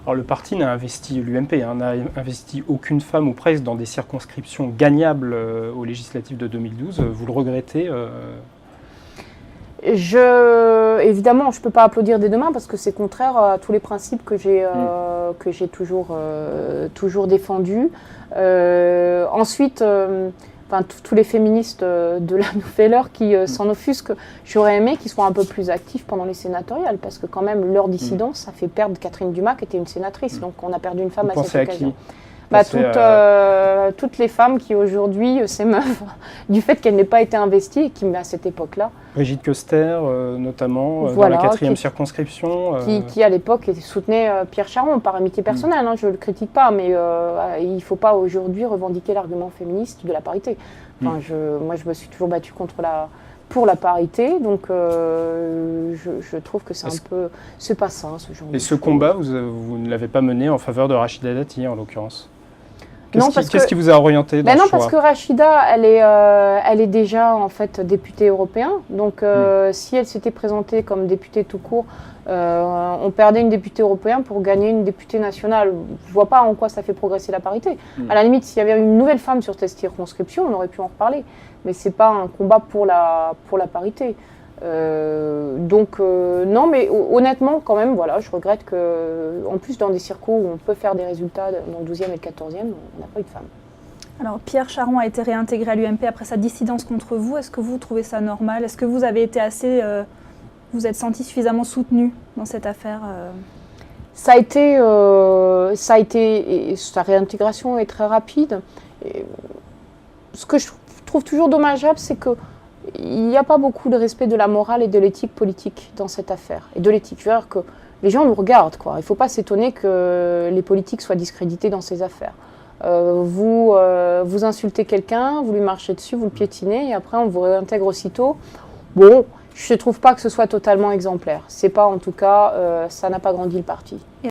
Alors le parti n'a investi, l'UMP, n'a investi aucune femme ou presque dans des circonscriptions gagnables aux législatives de 2012. Vous le regrettez Évidemment, je ne peux pas applaudir des deux mains parce que c'est contraire à tous les principes que j'ai toujours défendus. Ensuite, tous les féministes de la nouvelle heure qui s'en offusquent, j'aurais aimé qu'ils soient un peu plus actifs pendant les sénatoriales parce que quand même leur dissidence, ça fait perdre Catherine Dumas qui était une sénatrice, donc on a perdu une femme à cette occasion. Toutes les femmes qui aujourd'hui s'émeuvent du fait qu'elle n'ait pas été investie et qui, à cette époque-là... Brigitte Köster, notamment, voilà, dans la 4e circonscription. Qui à l'époque, soutenait Pierre Charon, par amitié personnelle, je ne le critique pas, mais il ne faut pas aujourd'hui revendiquer l'argument féministe de la parité. Moi, je me suis toujours battue pour la parité, donc je trouve que c'est un peu... C'est pas ça, ce genre de choses. Et ce combat, vous ne l'avez pas mené en faveur de Rachida Dati, en l'occurrence? Qu'est-ce qui vous a orienté dans ce choix? Parce que Rachida, elle est déjà en fait députée européenne. Donc si elle s'était présentée comme députée tout court, on perdait une députée européenne pour gagner une députée nationale. Je ne vois pas en quoi ça fait progresser la parité. À la limite, s'il y avait une nouvelle femme sur cette circonscription, on aurait pu en reparler. Mais ce n'est pas un combat pour la parité. Non, mais honnêtement, quand même, voilà, je regrette qu'en plus, dans des circos où on peut faire des résultats dans le 12e et le 14e, on n'a pas eu de femmes. Alors, Pierre Charon a été réintégré à l'UMP après sa dissidence contre vous. Est-ce que vous trouvez ça normal? Est-ce que vous avez été vous êtes senti suffisamment soutenu dans cette affaire Ça a été, et sa réintégration est très rapide. Et ce que je trouve toujours dommageable, c'est que il n'y a pas beaucoup de respect de la morale et de l'éthique politique dans cette affaire. Et de l'éthique, je veux dire que les gens nous regardent, quoi. Il ne faut pas s'étonner que les politiques soient discrédités dans ces affaires. Vous insultez quelqu'un, vous lui marchez dessus, vous le piétinez, et après on vous réintègre aussitôt. Bon, je ne trouve pas que ce soit totalement exemplaire. C'est pas, en tout cas, ça n'a pas grandi le parti.